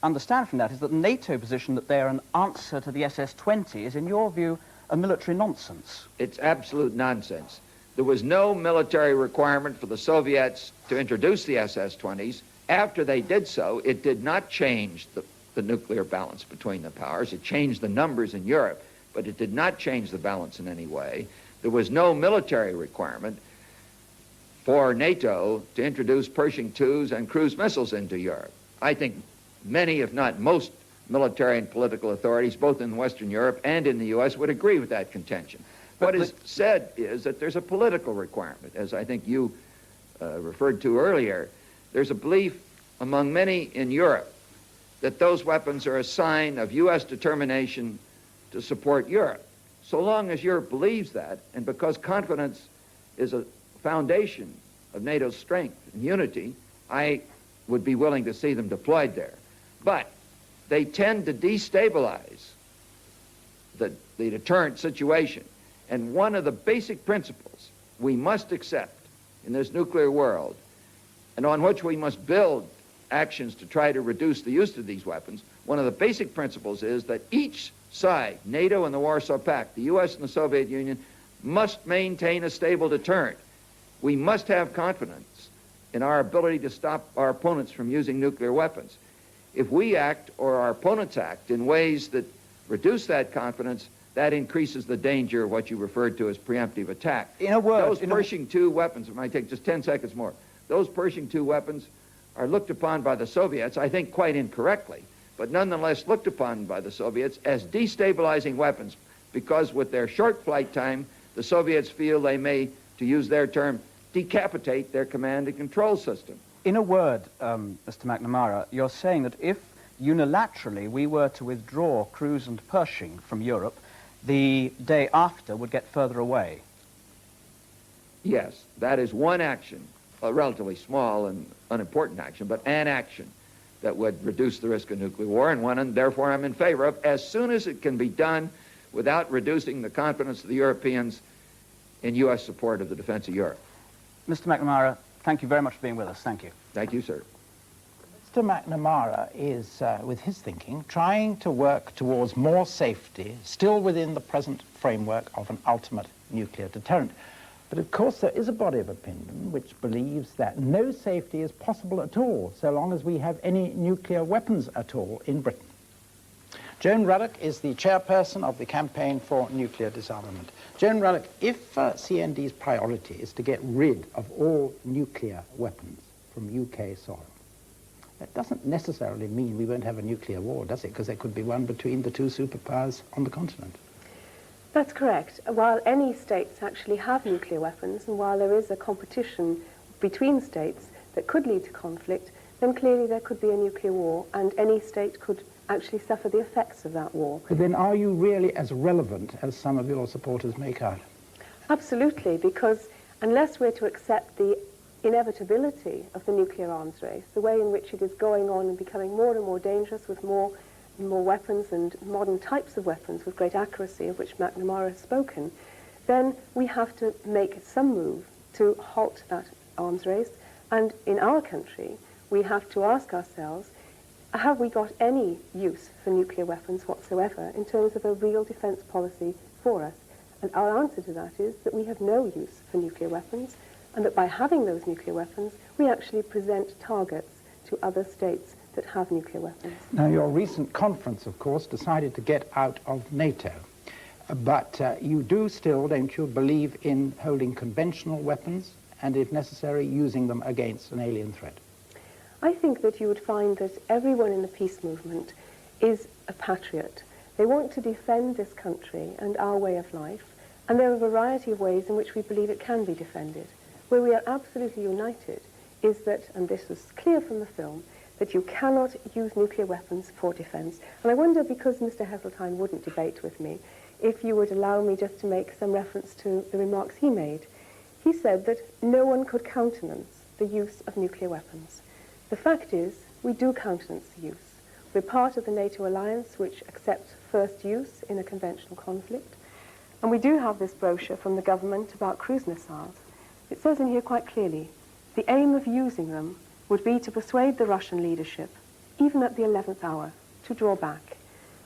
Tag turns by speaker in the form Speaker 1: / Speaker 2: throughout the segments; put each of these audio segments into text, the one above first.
Speaker 1: understand from that is that the NATO position that they're an answer to the SS-20 is, in your view, a military nonsense.
Speaker 2: It's absolute nonsense. There was no military requirement for the Soviets to introduce the SS-20s. After they did so, it did not change the nuclear balance between the powers. It changed the numbers in Europe, but it did not change the balance in any way. There was no military requirement for NATO to introduce Pershing IIs and cruise missiles into Europe. I think many, if not most, military and political authorities, both in Western Europe and in the U.S., would agree with that contention. What is said is that there's a political requirement, as I think you referred to earlier. There's a belief among many in Europe that those weapons are a sign of U.S. determination to support Europe. So long as Europe believes that, and because confidence is a foundation of NATO's strength and unity, I would be willing to see them deployed there. But they tend to destabilize the deterrent situation. And one of the basic principles we must accept in this nuclear world, and on which we must build actions to try to reduce the use of these weapons, one of the basic principles is that each side, NATO and the Warsaw Pact, the U.S. and the Soviet Union, must maintain a stable deterrent. We must have confidence in our ability to stop our opponents from using nuclear weapons. If we act, or our opponents act, in ways that reduce that confidence, that increases the danger of what you referred to as preemptive attack.
Speaker 1: In a word,
Speaker 2: those Pershing II weapons, it might take just 10 seconds more, those Pershing II weapons are looked upon by the Soviets, I think quite incorrectly, but nonetheless looked upon by the Soviets as destabilizing weapons, because with their short flight time, the Soviets feel they may, to use their term, decapitate their command and control system.
Speaker 1: In a word, Mr. McNamara, you're saying that if unilaterally we were to withdraw Cruise and Pershing from Europe, the day after would get further away.
Speaker 2: Yes, that is one action, a relatively small and unimportant action, but an action that would reduce the risk of nuclear war, and one, and therefore I'm in favor of, as soon as it can be done without reducing the confidence of the Europeans in U.S. support of the defense of Europe.
Speaker 1: Mr. McNamara, thank you very much for being with us. Thank you.
Speaker 2: Thank you, sir.
Speaker 3: Mr. McNamara is, with his thinking, trying to work towards more safety, still within the present framework of an ultimate nuclear deterrent. But of course there is a body of opinion which believes that no safety is possible at all so long as we have any nuclear weapons at all in Britain. Joan Ruddock is the chairperson of the Campaign for Nuclear Disarmament. Joan Ruddock, if CND's priority is to get rid of all nuclear weapons from UK soil, that doesn't necessarily mean we won't have a nuclear war, does it? Because there could be one between the two superpowers on the continent.
Speaker 4: That's correct. While any states actually have nuclear weapons, and while there is a competition between states that could lead to conflict, then clearly there could be a nuclear war, and any state could actually suffer the effects of that war.
Speaker 3: But then are you really as relevant as some of your supporters make out?
Speaker 4: Absolutely, because unless we're to accept the inevitability of the nuclear arms race, the way in which it is going on and becoming more and more dangerous with more weapons and modern types of weapons with great accuracy, of which McNamara has spoken, then we have to make some move to halt that arms race. And in our country, we have to ask ourselves, have we got any use for nuclear weapons whatsoever in terms of a real defense policy for us? And our answer to that is that we have no use for nuclear weapons, and that by having those nuclear weapons, we actually present targets to other states that have nuclear weapons.
Speaker 3: Now, your recent conference, of course, decided to get out of NATO. But you do still, don't you, believe in holding conventional weapons and, if necessary, using them against an alien threat?
Speaker 4: I think that you would find that everyone in the peace movement is a patriot. They want to defend this country and our way of life, and there are a variety of ways in which we believe it can be defended. Where we are absolutely united is that, and this was clear from the film, that you cannot use nuclear weapons for defense. And I wonder, because Mr. Heseltine wouldn't debate with me, if you would allow me just to make some reference to the remarks he made. He said that no one could countenance the use of nuclear weapons. The fact is, we do countenance the use. We're part of the NATO alliance, which accepts first use in a conventional conflict. And we do have this brochure from the government about cruise missiles. It says in here quite clearly, the aim of using them would be to persuade the Russian leadership even at the 11th hour, to draw back.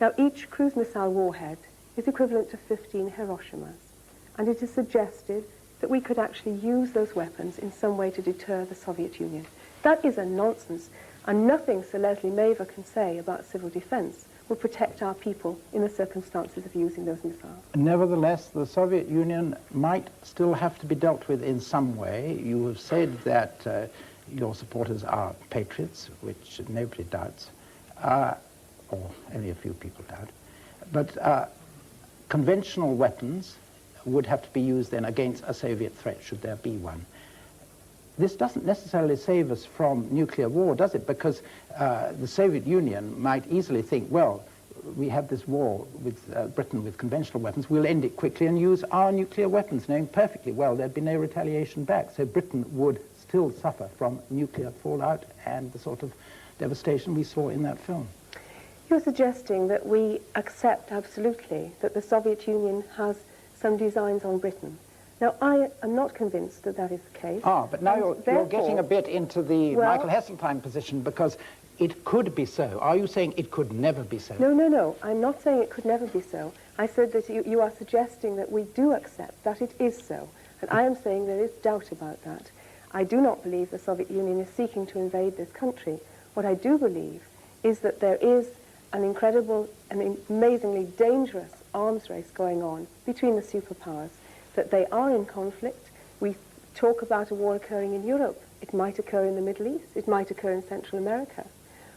Speaker 4: Now, each cruise missile warhead is equivalent to 15 Hiroshimas, and it is suggested that we could actually use those weapons in some way to deter the Soviet Union. That is a nonsense, and nothing Sir Leslie Maver can say about civil defense will protect our people in the circumstances of using those missiles.
Speaker 3: Nevertheless, the Soviet Union might still have to be dealt with in some way. You have said that your supporters are patriots, which nobody doubts, or only a few people doubt. But conventional weapons would have to be used then against a Soviet threat, should there be one. This doesn't necessarily save us from nuclear war, does it? Because the Soviet Union might easily think, well, we have this war with Britain with conventional weapons, we'll end it quickly and use our nuclear weapons, knowing perfectly well there'd be no retaliation back. So Britain would still suffer from nuclear fallout and the sort of devastation we saw in that film.
Speaker 4: You're suggesting that we accept absolutely that the Soviet Union has some designs on Britain. Now, I am not convinced that that is the case.
Speaker 3: But now you're getting a bit into the Michael Heseltine position, because it could be so. Are you saying it could never be so?
Speaker 4: No. I'm not saying it could never be so. I said that you are suggesting that we do accept that it is so. And I am saying there is doubt about that. I do not believe the Soviet Union is seeking to invade this country. What I do believe is that there is an incredible and amazingly dangerous arms race going on between the superpowers, that they are in conflict. We talk about a war occurring in Europe. It might occur in the Middle East. It might occur in Central America.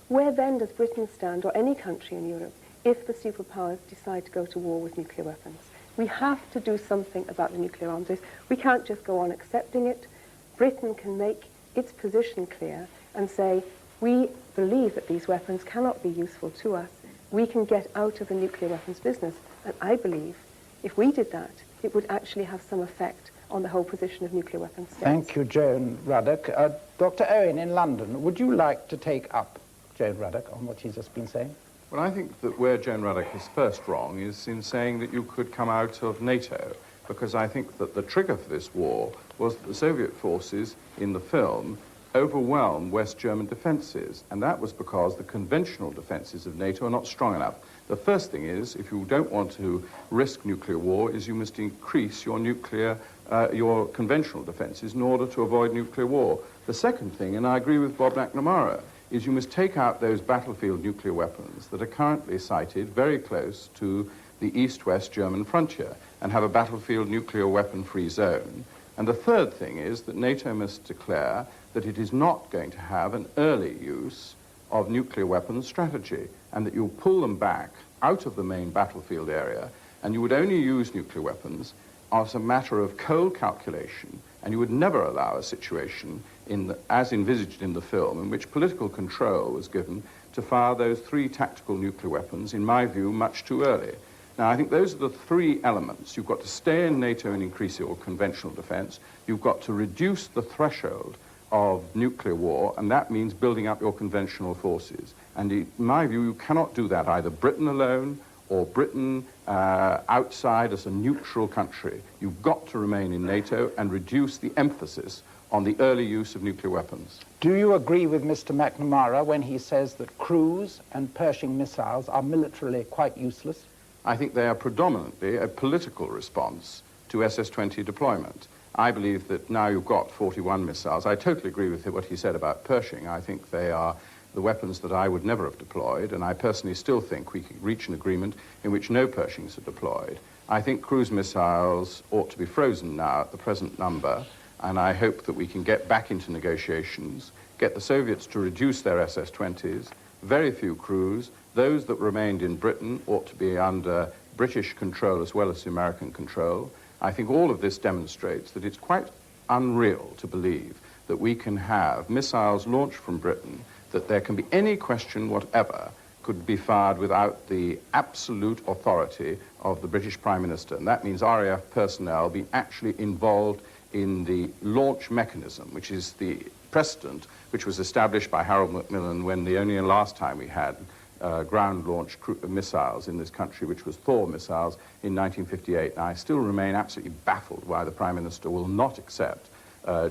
Speaker 4: Where then does Britain stand, or any country in Europe, if the superpowers decide to go to war with nuclear weapons? We have to do something about the nuclear arms race. We can't just go on accepting it. Britain can make its position clear and say, we believe that these weapons cannot be useful to us. We can get out of the nuclear weapons business. And I believe if we did that, it would actually have some effect on the whole position of nuclear weapons states.
Speaker 3: Thank you, Joan Ruddock. Dr. Owen in London, would you like to take up Joan Ruddock on what she's just been saying?
Speaker 5: Well, I think that where Joan Ruddock is first wrong is in saying that you could come out of NATO, because I think that the trigger for this war was that the Soviet forces in the film overwhelmed West German defenses, and that was because the conventional defenses of NATO are not strong enough. The first thing is, if you don't want to risk nuclear war, is you must increase your your conventional defenses in order to avoid nuclear war. The second thing, and I agree with Bob McNamara, is you must take out those battlefield nuclear weapons that are currently sited very close to the east-west German frontier and have a battlefield nuclear weapon-free zone. And the third thing is that NATO must declare that it is not going to have an early use of nuclear weapons strategy, and that you'll pull them back out of the main battlefield area, and you would only use nuclear weapons as a matter of cold calculation, and you would never allow a situation as envisaged in the film in which political control was given to fire those 3 tactical nuclear weapons, in my view, much too early. Now, I think those are the 3 elements. You've got to stay in NATO and increase your conventional defense. You've got to reduce the threshold of nuclear war, and that means building up your conventional forces. And in my view, you cannot do that either Britain alone or Britain outside as a neutral country. You've got to remain in NATO and reduce the emphasis on the early use of nuclear weapons.
Speaker 3: Do you agree with Mr. McNamara when he says that cruise and Pershing missiles are militarily quite useless?
Speaker 5: I think they are predominantly a political response to SS-20 deployment. I believe that now you've got 41 missiles. I totally agree with what he said about Pershing. I think they are the weapons that I would never have deployed, and I personally still think we could reach an agreement in which no Pershings are deployed. I think cruise missiles ought to be frozen now at the present number, and I hope that we can get back into negotiations, get the Soviets to reduce their SS-20s, very few cruise. Those that remained in Britain ought to be under British control as well as American control. I think all of this demonstrates that it's quite unreal to believe that we can have missiles launched from Britain, that there can be any question whatever could be fired without the absolute authority of the British Prime Minister. And that means RAF personnel being actually involved in the launch mechanism, which is the precedent which was established by Harold Macmillan when the only last time we had ground-launched missiles in this country, which was Thor missiles in 1958. And I still remain absolutely baffled why the Prime Minister will not accept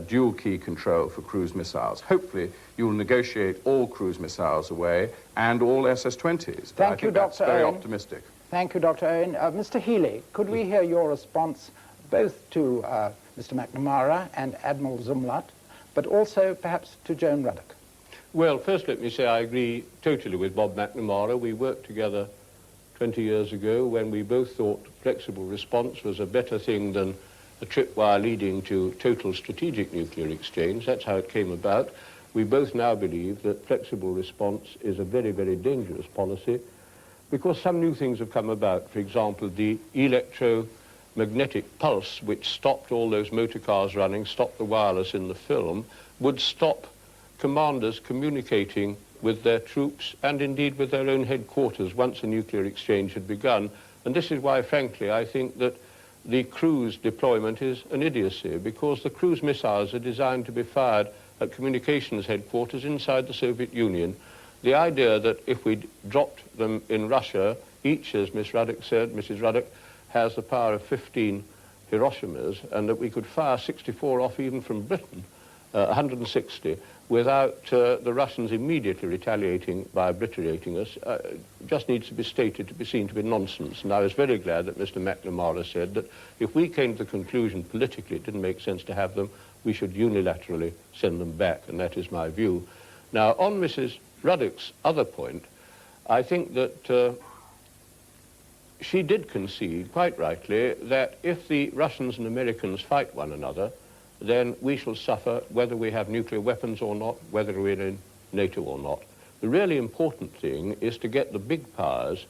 Speaker 5: dual key control for cruise missiles. Hopefully, you'll negotiate all cruise missiles away and all SS-20s.
Speaker 3: Thank you,
Speaker 5: that's
Speaker 3: Dr.
Speaker 5: very
Speaker 3: Owen.
Speaker 5: optimistic.
Speaker 3: Thank you, Dr. Owen. Mr. Healy, could we hear your response both to Mr. McNamara and Admiral Zumwalt, but also perhaps to Joan Ruddock?
Speaker 6: Well, first let me say I agree totally with Bob McNamara. We worked together 20 years ago when we both thought flexible response was a better thing than a tripwire leading to total strategic nuclear exchange. That's how it came about. We both now believe that flexible response is a very, very dangerous policy because some new things have come about. For example, the electromagnetic pulse, which stopped all those motor cars running, stopped the wireless in the film, would stop commanders communicating with their troops and indeed with their own headquarters once a nuclear exchange had begun. And this is why, frankly, I think that the cruise deployment is an idiocy, because the cruise missiles are designed to be fired at communications headquarters inside the Soviet Union. The idea that if we dropped them in Russia, each, as Mrs. Ruddock, has the power of 15 Hiroshimas, and that we could fire 64 off even from Britain, 160, without the Russians immediately retaliating by obliterating us, just needs to be stated to be seen to be nonsense. And I was very glad that Mr. McNamara said that if we came to the conclusion politically it didn't make sense to have them, we should unilaterally send them back, and that is my view. Now, on Mrs. Ruddock's other point, I think that she did concede, quite rightly, that if the Russians and Americans fight one another, then we shall suffer whether we have nuclear weapons or not, whether we're in NATO or not. The really important thing is to get the big powers,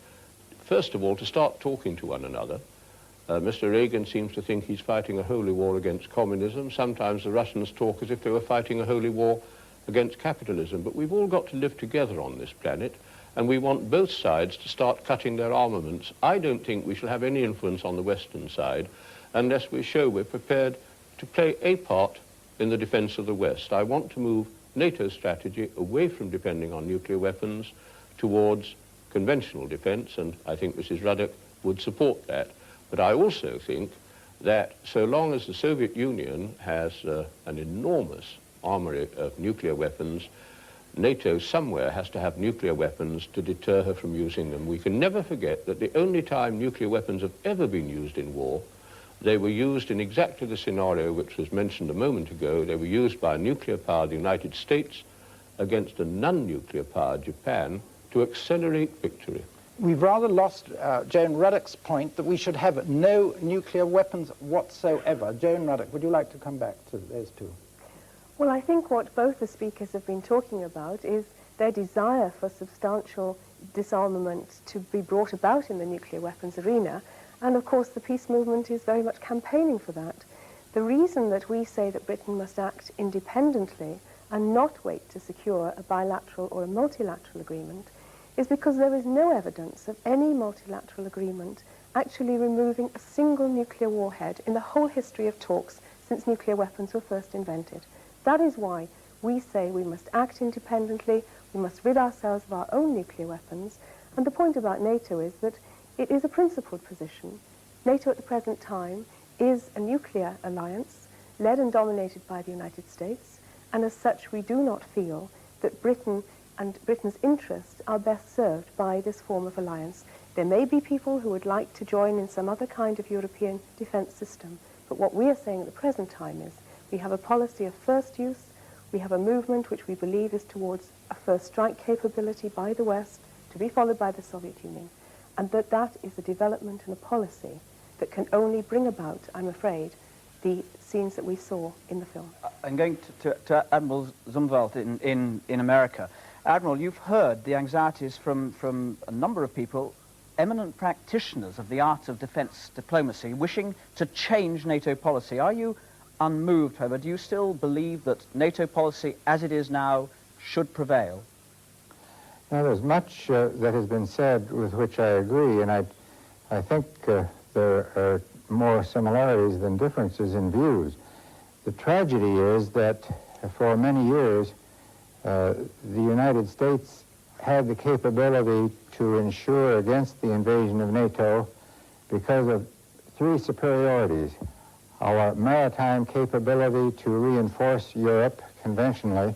Speaker 6: first of all, to start talking to one another. Mr. Reagan seems to think he's fighting a holy war against communism. Sometimes the Russians talk as if they were fighting a holy war against capitalism. But we've all got to live together on this planet, and we want both sides to start cutting their armaments. I don't think we shall have any influence on the Western side unless we show we're prepared to play a part in the defense of the West. I want to move NATO's strategy away from depending on nuclear weapons towards conventional defense, and I think Mrs. Ruddock would support that. But I also think that so long as the Soviet Union has an enormous armory of nuclear weapons, NATO somewhere has to have nuclear weapons to deter her from using them. We can never forget that the only time nuclear weapons have ever been used in war, they were used in exactly the scenario which was mentioned a moment ago. They were used by a nuclear power, the United States, against a non-nuclear power, Japan, to accelerate victory.
Speaker 3: We've rather lost Joan Ruddock's point that we should have no nuclear weapons whatsoever. Joan Ruddock, would you like to come back to those two?
Speaker 4: Well, I think what both the speakers have been talking about is their desire for substantial disarmament to be brought about in the nuclear weapons arena. And of course, the peace movement is very much campaigning for that. The reason that we say that Britain must act independently and not wait to secure a bilateral or a multilateral agreement is because there is no evidence of any multilateral agreement actually removing a single nuclear warhead in the whole history of talks since nuclear weapons were first invented. That is why we say we must act independently, we must rid ourselves of our own nuclear weapons, and the point about NATO is that it is a principled position. NATO at the present time is a nuclear alliance led and dominated by the United States, and as such we do not feel that Britain and Britain's interests are best served by this form of alliance. There may be people who would like to join in some other kind of European defence system, but what we are saying at the present time is we have a policy of first use, we have a movement which we believe is towards a first strike capability by the West to be followed by the Soviet Union, and that is a development and a policy that can only bring about, I'm afraid, the scenes that we saw in the film.
Speaker 1: I'm going to Admiral Zumwalt in America. Admiral, you've heard the anxieties from a number of people, eminent practitioners of the art of defence diplomacy, wishing to change NATO policy. Are you unmoved, however? Do you still believe that NATO policy as it is now should prevail?
Speaker 7: Now, there's much that has been said with which I agree, and I think there are more similarities than differences in views. The tragedy is that for many years, the United States had the capability to ensure against the invasion of NATO because of three superiorities: our maritime capability to reinforce Europe conventionally,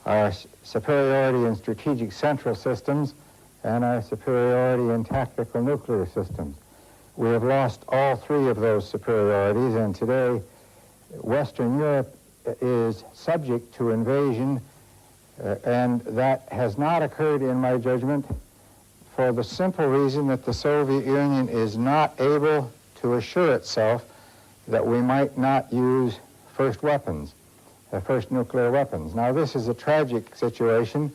Speaker 7: our superiority in strategic central systems, and our superiority in tactical nuclear systems. We have lost all three of those superiorities, and today Western Europe is subject to invasion, and that has not occurred, in my judgment, for the simple reason that the Soviet Union is not able to assure itself that we might not use first nuclear weapons. Now, this is a tragic situation.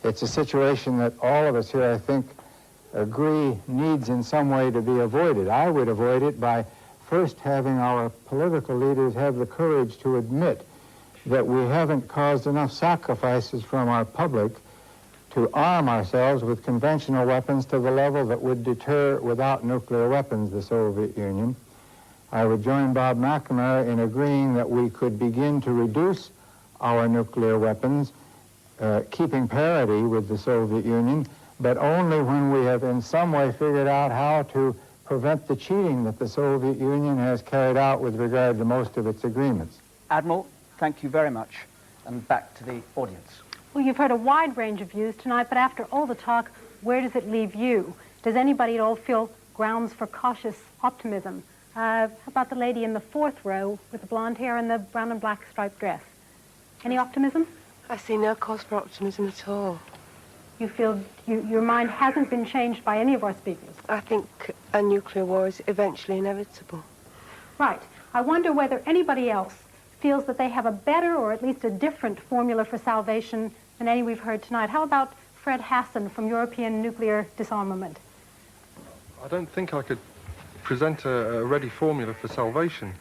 Speaker 7: It's a situation that all of us here, I think, agree needs in some way to be avoided. I would avoid it by first having our political leaders have the courage to admit that we haven't caused enough sacrifices from our public to arm ourselves with conventional weapons to the level that would deter, without nuclear weapons, the Soviet Union. I would join Bob McNamara in agreeing that we could begin to reduce our nuclear weapons, keeping parity with the Soviet Union, but only when we have in some way figured out how to prevent the cheating that the Soviet Union has carried out with regard to most of its agreements.
Speaker 1: Admiral, thank you very much. And back to the audience.
Speaker 8: Well, you've heard a wide range of views tonight, but after all the talk, where does it leave you? Does anybody at all feel grounds for cautious optimism? How about the lady in the fourth row with the blonde hair and the brown and black striped dress? Any optimism?
Speaker 4: I see no cause for optimism at all.
Speaker 8: You feel your mind hasn't been changed by any of our speakers?
Speaker 4: I think a nuclear war is eventually inevitable.
Speaker 8: Right. I wonder whether anybody else feels that they have a better or at least a different formula for salvation than any we've heard tonight. How about Fred Hassan from European Nuclear Disarmament?
Speaker 9: I don't think I could present a ready formula for salvation.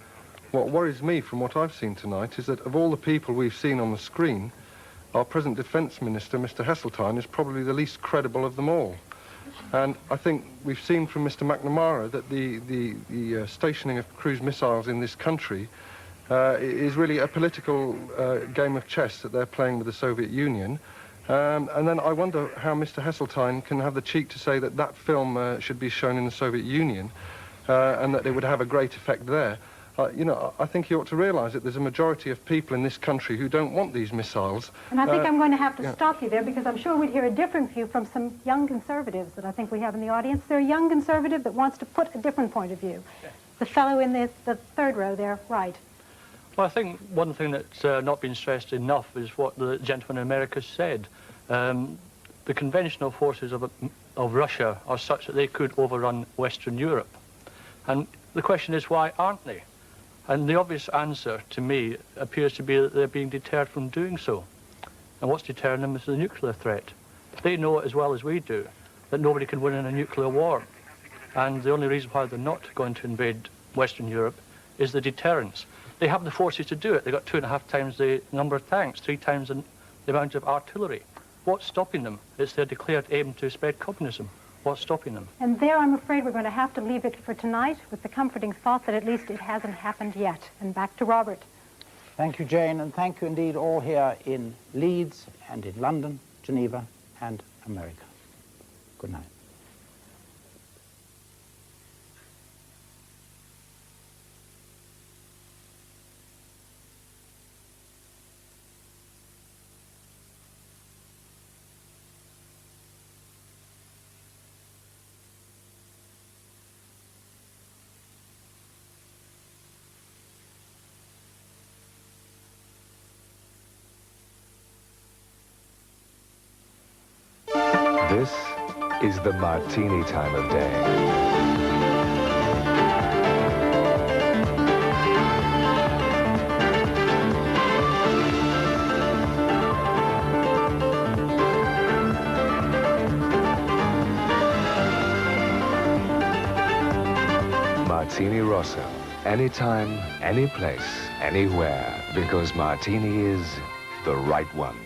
Speaker 9: What worries me from what I've seen tonight is that of all the people we've seen on the screen, our present Defence Minister, Mr. Heseltine, is probably the least credible of them all. And I think we've seen from Mr. McNamara that the stationing of cruise missiles in this country is really a political game of chess that they're playing with the Soviet Union. And then I wonder how Mr. Heseltine can have the cheek to say that that film should be shown in the Soviet Union and that it would have a great effect there. You know, I think he ought to realise that there's a majority of people in this country who don't want these missiles.
Speaker 8: And I think I'm going to have to stop you there, because I'm sure we'd hear a different view from some young conservatives that I think we have in the audience. There's a young conservative that wants to put a different point of view. The fellow in the third row there, right.
Speaker 10: Well, I think one thing that's not been stressed enough is what the gentleman in America said. The conventional forces of Russia are such that they could overrun Western Europe. And the question is, why aren't they? And the obvious answer to me appears to be that they're being deterred from doing so. And what's deterring them is the nuclear threat. They know as well as we do that nobody can win in a nuclear war. And the only reason why they're not going to invade Western Europe is the deterrence. They have the forces to do it. They've got 2.5 times the number of tanks, 3 times the amount of artillery. What's stopping them? It's their declared aim to spread communism. What's stopping them?
Speaker 8: And there, I'm afraid we're going to have to leave it for tonight with the comforting thought that at least it hasn't happened yet. And back to Robert.
Speaker 3: Thank you, Jane, and thank you indeed all here in Leeds and in London, Geneva and America. Good night.
Speaker 11: This is the martini time of day. Martini Rosso. Anytime, any place, anywhere, because martini is the right one.